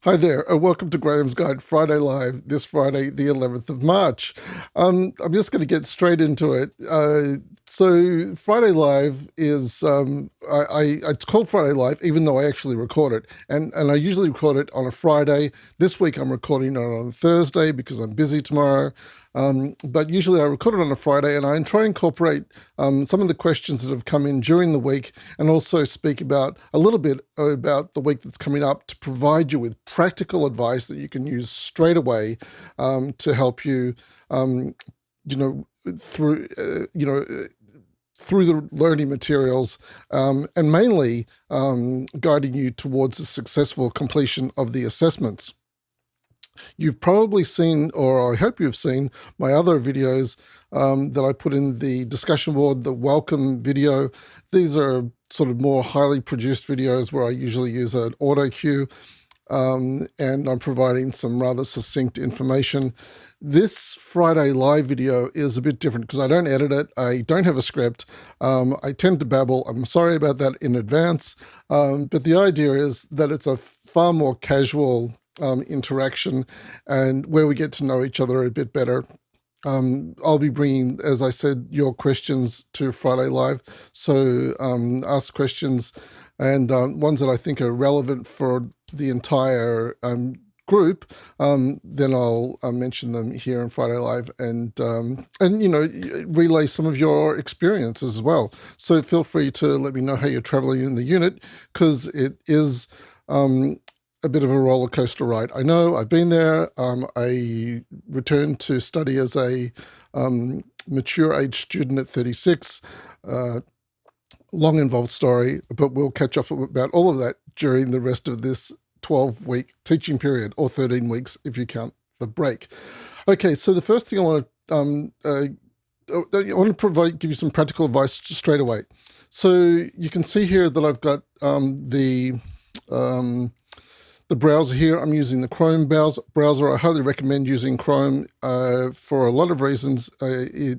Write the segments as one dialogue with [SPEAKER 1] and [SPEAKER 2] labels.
[SPEAKER 1] Hi there, and welcome to Graham's Guide Friday Live, this Friday, the 11th of March. I'm just going to get straight into it. So Friday Live is, it's called Friday Live, even though I actually record it. And I usually record it on a Friday. This week I'm recording it on Thursday because I'm busy tomorrow. But usually I record it on a Friday, and I try and incorporate some of the questions that have come in during the week, and also speak about a little bit about the week that's coming up to provide you with practical advice that you can use straight away to help you, um, you know, through, through the learning materials, and mainly guiding you towards a successful completion of the assessments. You've probably seen, or I hope you've seen, my other videos that I put in the discussion board, the welcome video. These are sort of more highly produced videos where I usually use an auto cue, and I'm providing some rather succinct information. This Friday live video is a bit different because I don't edit it. I don't have a script. I tend to babble. I'm sorry about that in advance. But the idea is that it's a far more casual interaction, and where we get to know each other a bit better. I'll be bringing, as I said, your questions to Friday Live. So ask questions, and ones that I think are relevant for the entire group, then I'll mention them here in Friday Live, and relay some of your experiences as well. So feel free to let me know how you're traveling in the unit, because it is a bit of a roller coaster ride. I know, I've been there. I returned to study as a mature age student at 36. Long involved story, but we'll catch up about all of that during the rest of this 12-week teaching period, or 13 weeks if you count the break. Okay, so the first thing I want to give you some practical advice straight away. So you can see here that I've got the browser here. I'm using the Chrome browser. I highly recommend using Chrome for a lot of reasons. A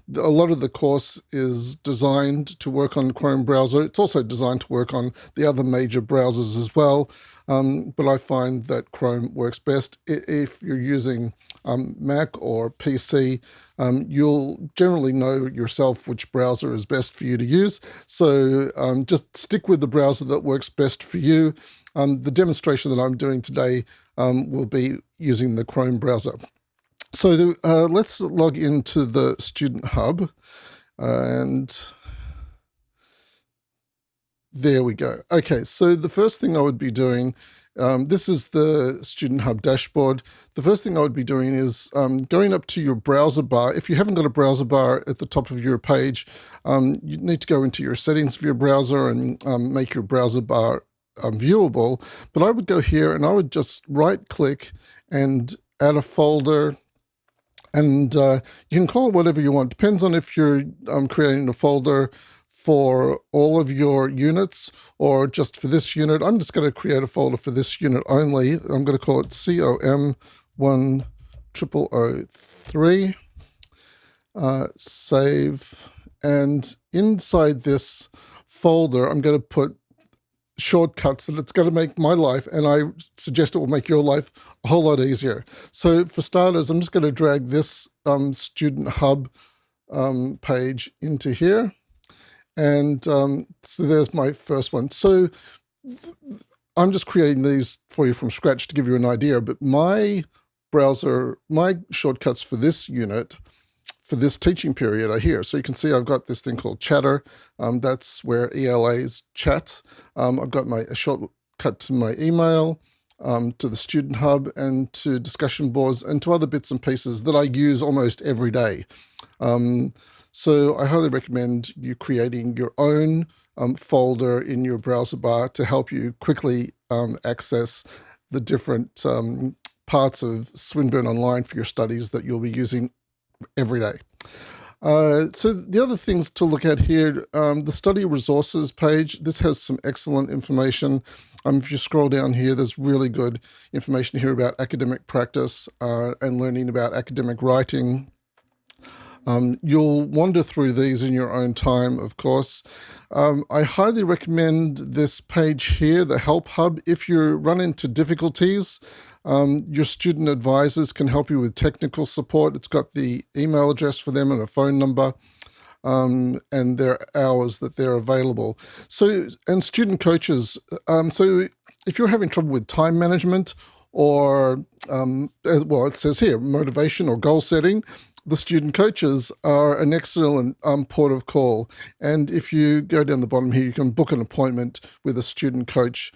[SPEAKER 1] lot of the course is designed to work on Chrome browser. It's also designed to work on the other major browsers as well. But I find that Chrome works best. If you're using Mac or PC, you'll generally know yourself which browser is best for you to use. So just stick with the browser that works best for you. The demonstration that I'm doing today will be using the Chrome browser. So let's log into the Student Hub, and there we go. Okay, so the first thing I would be doing, this is the Student Hub dashboard. The first thing I would be doing is going up to your browser bar. If you haven't got a browser bar at the top of your page, you need to go into your settings of your browser and make your browser bar viewable. But I would go here and I would just right-click and add a folder. And you can call it whatever you want. Depends on if you're creating a folder for all of your units or just for this unit. I'm just going to create a folder for this unit only. I'm going to call it COM10003. Save. And inside this folder, I'm going to put shortcuts that it's going to make my life, and I suggest it will make your life a whole lot easier. So for starters, I'm just going to drag this Student Hub page into here. And so there's my first one. So I'm just creating these for you from scratch to give you an idea, but my browser, my shortcuts for this unit, for this teaching period are here. So you can see I've got this thing called Chatter. That's where ELAs chat. I've got a shortcut to my email, to the Student Hub, and to discussion boards, and to other bits and pieces that I use almost every day. So I highly recommend you creating your own folder in your browser bar to help you quickly access the different parts of Swinburne Online for your studies that you'll be using every day. So the other things to look at here, the study resources page, this has some excellent information. If you scroll down here, there's really good information here about academic practice and learning about academic writing. You'll wander through these in your own time, of course. I highly recommend this page here, the Help Hub. If you run into difficulties, your student advisors can help you with technical support. It's got the email address for them and a phone number. And their hours that they're available. So, and student coaches. So, if you're having trouble with time management or, well, it says here, motivation or goal setting, the student coaches are an excellent port of call. And if you go down the bottom here, you can book an appointment with a student coach.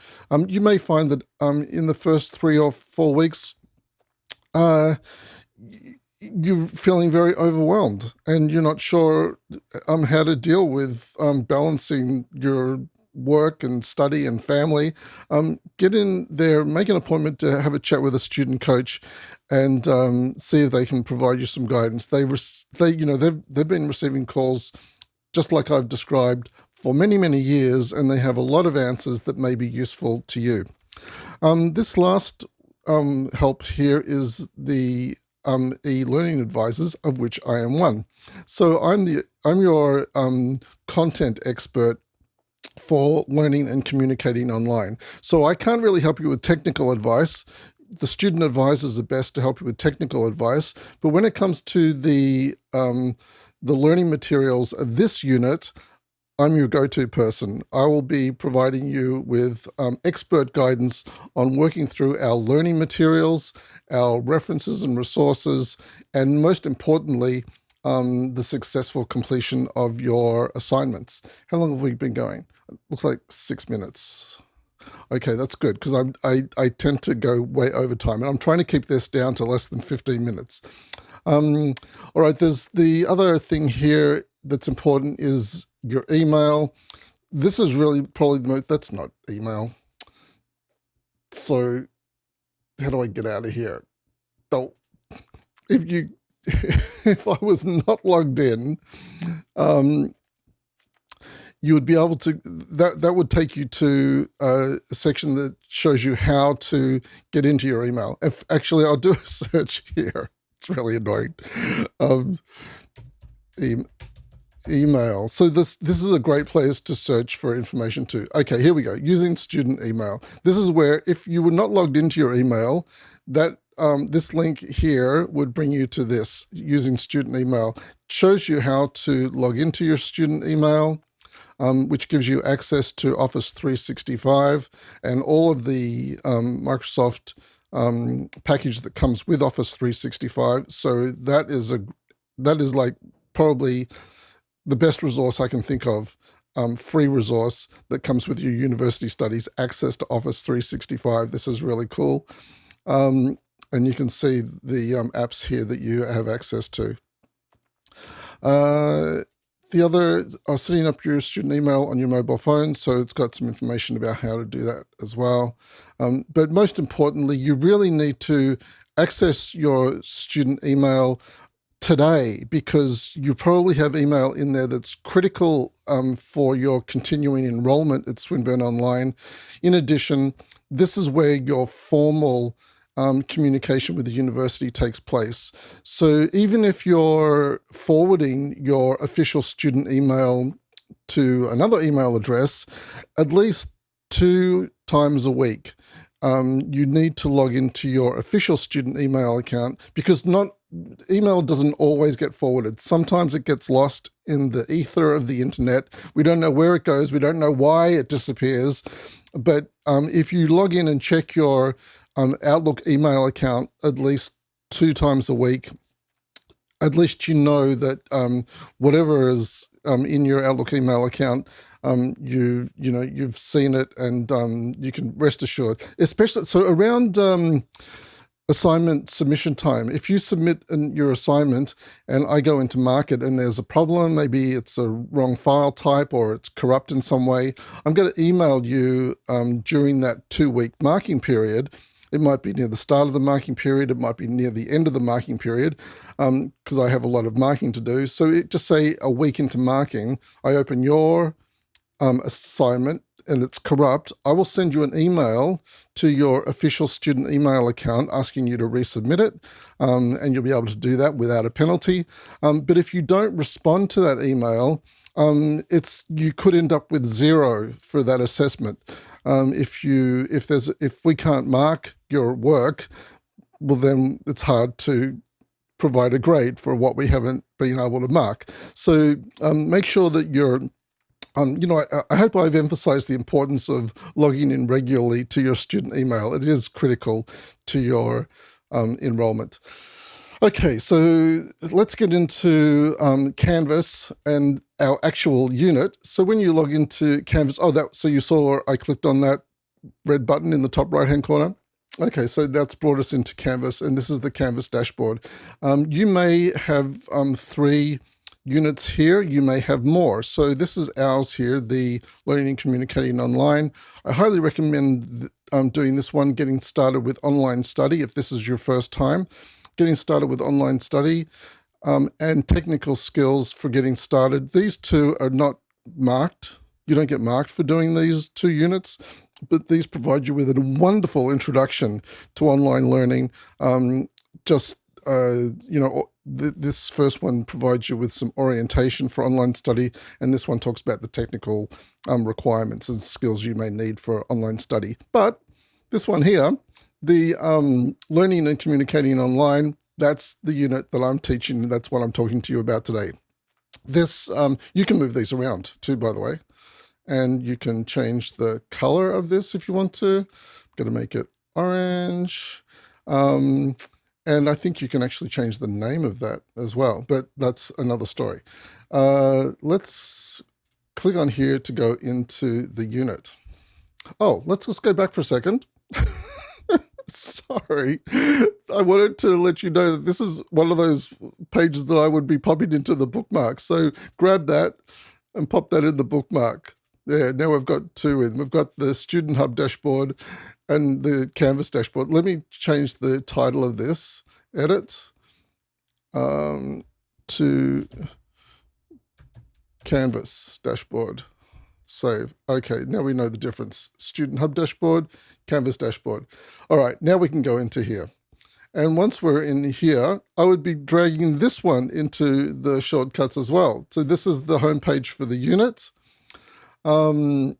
[SPEAKER 1] You may find that in the first 3 or 4 weeks, you're feeling very overwhelmed and you're not sure how to deal with balancing your work and study and family. Get in there, make an appointment to have a chat with a student coach, and see if they can provide you some guidance. They've been receiving calls just like I've described for many, many years, and they have a lot of answers that may be useful to you. This last help here is the e-learning advisors, of which I am one. So I'm your content expert for learning and communicating online. So I can't really help you with technical advice. The student advisors are best to help you with technical advice. But when it comes to the learning materials of this unit, I'm your go-to person. I will be providing you with expert guidance on working through our learning materials, our references and resources, and most importantly, the successful completion of your assignments. How long have we been going? It looks like 6 minutes. Okay, that's good, because I tend to go way over time, and I'm trying to keep this down to less than 15 minutes. All right, there's the other thing here that's important is your email. This is really probably the most, that's not email. So how do I get out of here? Oh, if I was not logged in, you would be able to, that would take you to a section that shows you how to get into your email. Actually, I'll do a search here. It's really annoying. Email. So this is a great place to search for information too. Okay, here we go. Using student email. This is where, if you were not logged into your email, that this link here would bring you to this, using student email. It shows you how to log into your student email, which gives you access to Office 365 and all of the Microsoft package that comes with Office 365. So that is like probably the best resource I can think of, free resource that comes with your university studies, access to Office 365. This is really cool. And you can see the apps here that you have access to. The other are setting up your student email on your mobile phone, so it's got some information about how to do that as well. But most importantly, you really need to access your student email today, because you probably have email in there that's critical for your continuing enrollment at Swinburne Online. In addition, this is where your formal communication with the university takes place. So even if you're forwarding your official student email to another email address, at least 2 times a week, you need to log into your official student email account, because email doesn't always get forwarded. Sometimes it gets lost in the ether of the internet. We don't know where it goes. We don't know why it disappears. But if you log in and check your Outlook email account at least 2 times a week, at least you know that whatever is in your Outlook email account, you've seen it, and you can rest assured. Especially so around assignment submission time. If you submit your assignment and I go into market and there's a problem, maybe it's a wrong file type or it's corrupt in some way, I'm going to email you during that 2-week marking period. It might be near the start of the marking period. It might be near the end of the marking period, because I have a lot of marking to do. So just say a week into marking, I open your assignment and it's corrupt, I will send you an email to your official student email account asking you to resubmit it, and you'll be able to do that without a penalty. But if you don't respond to that email, you could end up with 0 for that assessment. If we can't mark your work, well, then it's hard to provide a grade for what we haven't been able to mark. So make sure that you're I hope I've emphasized the importance of logging in regularly to your student email. It is critical to your enrollment. Okay, so let's get into Canvas and our actual unit. So when you log into Canvas, so you saw I clicked on that red button in the top right-hand corner. Okay, so that's brought us into Canvas, and this is the Canvas dashboard. You may have 3 units here. You may have more. So this is ours here, the Learning and Communicating Online. I highly recommend doing this one, getting started with online study if this is your first time. Getting started with online study and technical skills for getting started. These 2 are not marked. You don't get marked for doing these 2 units, but these provide you with a wonderful introduction to online learning. This first one provides you with some orientation for online study, and this one talks about the technical requirements and skills you may need for online study. But this one here, the Learning and Communicating Online, that's the unit that I'm teaching, and that's what I'm talking to you about today. This, you can move these around too, by the way, and you can change the color of this if you want to. I'm going to make it orange. And I think you can actually change the name of that as well, but that's another story. Let's click on here to go into the unit. Oh, let's just go back for a second. Sorry. I wanted to let you know that this is one of those pages that I would be popping into the bookmark. So grab that and pop that in the bookmark. There, now we've got 2 in. We've got the Student Hub dashboard and the Canvas dashboard. Let me change the title of this. Edit to Canvas dashboard. Save. Okay, now we know the difference. Student Hub dashboard, Canvas dashboard. All right, now we can go into here. And once we're in here, I would be dragging this one into the shortcuts as well. So this is the home page for the unit. You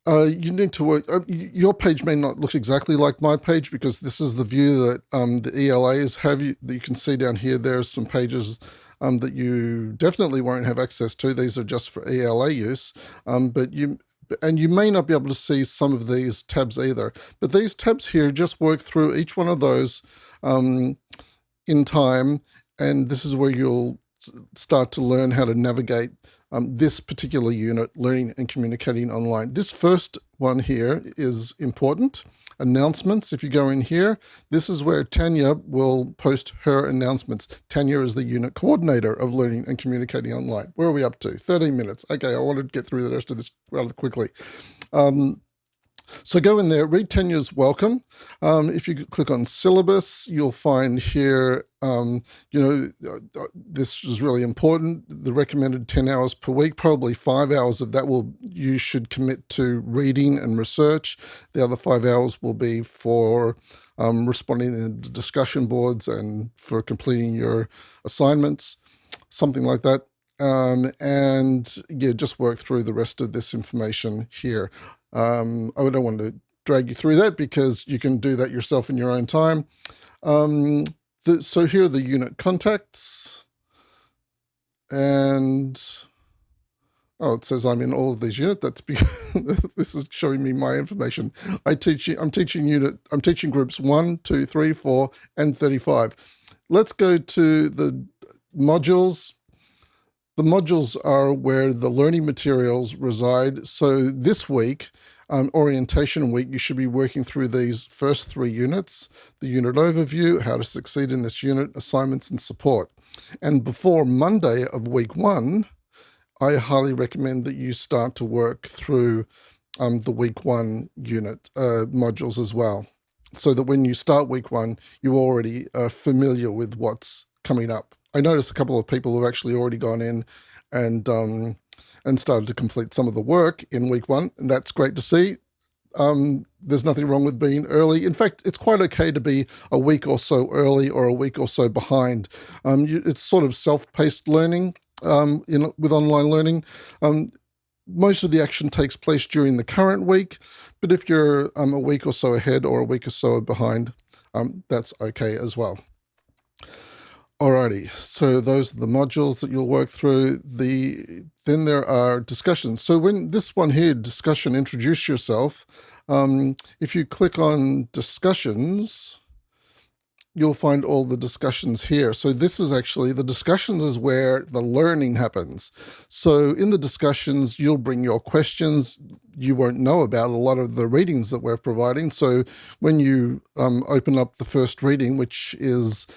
[SPEAKER 1] need to work, your page may not look exactly like my page because this is the view that the ELAs have. That you can see down here, there's some pages that you definitely won't have access to. These are just for ELA use, but you may not be able to see some of these tabs either. But these tabs here just work through each one of those in time, and this is where you'll start to learn how to navigate this particular unit, Learning and Communicating Online. This first one here is important. Announcements. If you go in here, this is where Tanya will post her announcements. Tanya is the unit coordinator of Learning and Communicating Online. Where are we up to? 13 minutes. Okay, I wanted to get through the rest of this rather quickly. So go in there, read Tanya's welcome. If you click on syllabus, you'll find here, this is really important. The recommended 10 hours per week, probably 5 hours of that you should commit to reading and research. The other 5 hours will be for responding in the discussion boards and for completing your assignments, something like that. Just work through the rest of this information here. I don't want to drag you through that because you can do that yourself in your own time. So here are the unit contacts. And, it says I'm in all of these units. That's because this is showing me my information. I'm teaching groups 1, 2, 3, 4, and 35. Let's go to the modules. The modules are where the learning materials reside. So this week, orientation week, you should be working through these first 3 units: the unit overview, how to succeed in this unit, assignments and support. And before Monday of week 1, I highly recommend that you start to work through the week 1 unit modules as well, so that when you start week 1, you already are familiar with what's coming up. I noticed a couple of people have actually already gone in and and started to complete some of the work in week 1, and that's great to see. There's nothing wrong with being early. In fact, it's quite okay to be a week or so early or a week or so behind. It's sort of self-paced learning with online learning. Most of the action takes place during the current week, but if you're a week or so ahead or a week or so behind, that's okay as well. Alrighty, so those are the modules that you'll work through. Then there are discussions. So when this one here, discussion, introduce yourself, if you click on discussions, you'll find all the discussions here. So this is actually, the discussions is where the learning happens. So in the discussions, you'll bring your questions. You won't know about a lot of the readings that we're providing. So when you open up the first reading, which is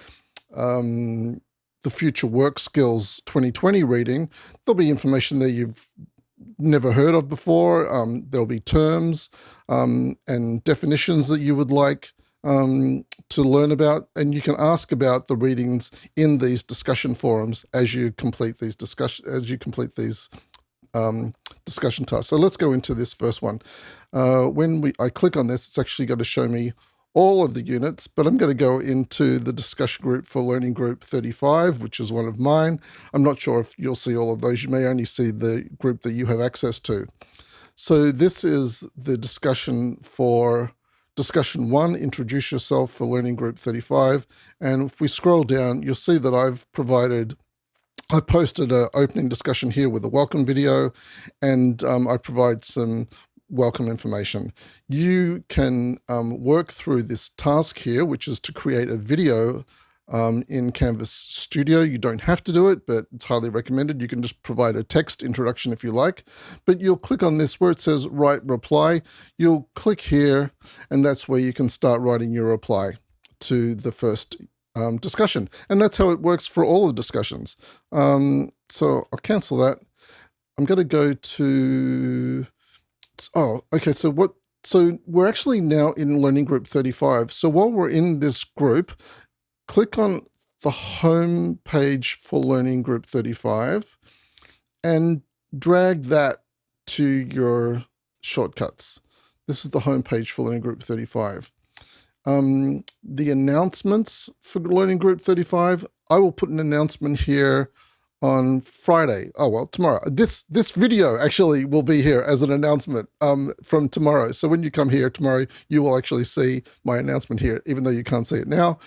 [SPEAKER 1] the Future Work Skills 2020 reading, there'll be information there you've never heard of before. There'll be terms and definitions that you would like to learn about, and you can ask about the readings in these discussion forums as you complete these discussion tasks. So let's go into this first one. When I click on this, it's actually going to show me all of the units, but I'm going to go into the discussion group for Learning Group 35, which is one of mine. I'm not sure if you'll see all of those. You may only see the group that you have access to. So this is the discussion for Discussion 1, Introduce Yourself for Learning Group 35. And if we scroll down, you'll see that I posted an opening discussion here with a welcome video, and I provide some welcome information. You can work through this task here, which is to create a video in Canvas Studio. You don't have to do it, but it's highly recommended. You can just provide a text introduction if you like, but you'll click on this where it says write reply. You'll click here, and that's where you can start writing your reply to the first discussion. And that's how it works for all the discussions. So I'll cancel that. I'm going to go to, okay, so we're actually now in Learning Group 35. So while we're in this group, click on the home page for Learning Group 35 and drag that to your shortcuts. This is the home page for Learning Group 35. The announcements for Learning Group 35, I will put an announcement here on Friday. Oh, well, tomorrow. This video actually will be here as an announcement from tomorrow. So when you come here tomorrow, you will actually see my announcement here, even though you can't see it now.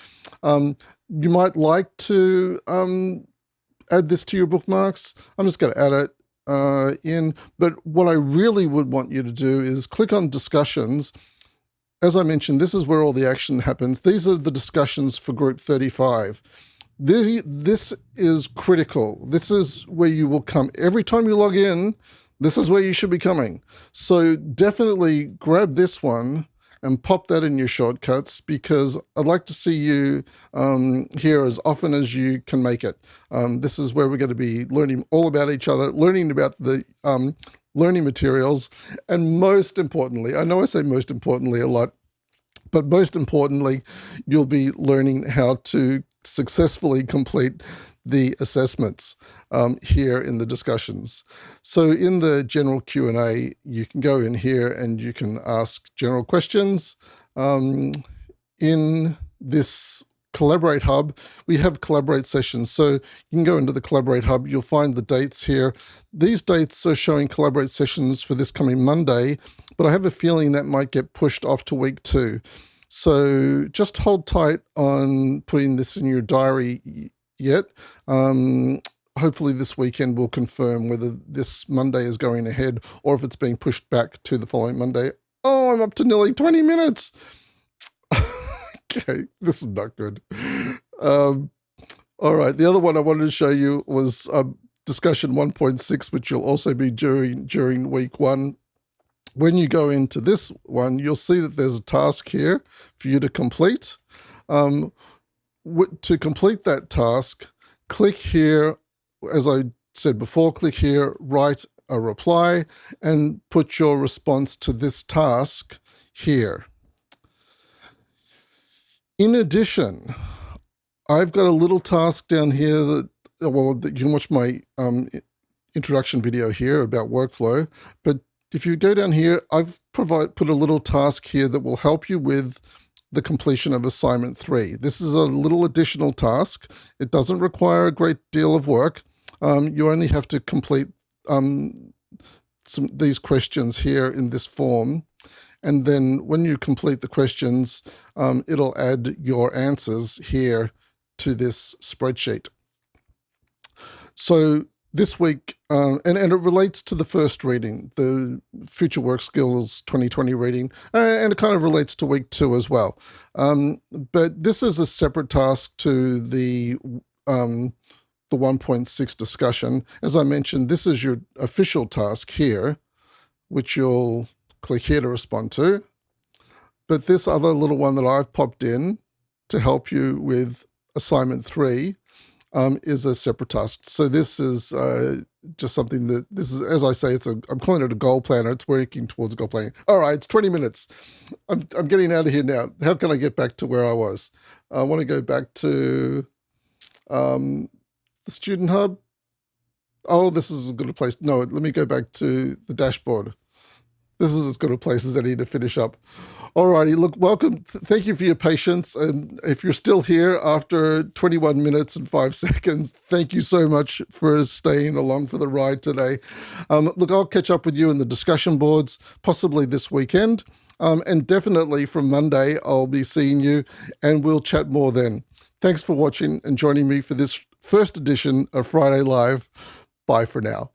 [SPEAKER 1] You might like to add this to your bookmarks. I'm just going to add it in. But what I really would want you to do is click on discussions. As I mentioned, this is where all the action happens. These are the discussions for Group 35. This is critical. This is where you will come. Every time you log in, this is where you should be coming. So definitely grab this one and pop that in your shortcuts, because I'd like to see you here as often as you can make it. This is where we're going to be learning all about each other, learning about the learning materials, and most importantly, I know I say most importantly a lot, but most importantly, you'll be learning how to successfully complete the assessments here in the discussions. So in the general Q&A, you can go in here and you can ask general questions. In this Collaborate Hub, we have Collaborate sessions. So you can go into the Collaborate Hub, you'll find the dates here. These dates are showing Collaborate sessions for this coming Monday, but I have a feeling that might get pushed off to week 2. So just hold tight on putting this in your diary yet. Hopefully this weekend will confirm whether this Monday is going ahead or if it's being pushed back to the following Monday. Oh, I'm up to nearly 20 minutes. Okay, this is not good. All right, the other one I wanted to show you was discussion 1.6, which you'll also be doing during week 1. When you go into this one, you'll see that there's a task here for you to complete. To complete that task, click here. As I said before, click here, write a reply, and put your response to this task here. In addition, I've got a little task down here that you can watch my introduction video here about workflow, but if you go down here, I've put a little task here that will help you with the completion of assignment 3. This is a little additional task. It doesn't require a great deal of work. You only have to complete these questions here in this form. And then when you complete the questions, it'll add your answers here to this spreadsheet. So this week, and it relates to the first reading, the Future Work Skills 2020 reading, and it kind of relates to week 2 as well. But this is a separate task to the 1.6 discussion. As I mentioned, this is your official task here, which you'll click here to respond to. But this other little one that I've popped in to help you with assignment 3 is a separate task. So this is just something that, this is, as I say, I'm calling it a goal planner. It's working towards a goal planning. All right, it's 20 minutes. I'm getting out of here now. How can I get back to where I was? I want to go back to the Student Hub. Oh, this is as good a place. No, let me go back to the dashboard. This is as good a place as any to finish up. Alrighty, look, welcome. Thank you for your patience. And if you're still here after 21 minutes and 5 seconds, thank you so much for staying along for the ride today. Look, I'll catch up with you in the discussion boards, possibly this weekend. And definitely from Monday, I'll be seeing you and we'll chat more then. Thanks for watching and joining me for this first edition of Friday Live. Bye for now.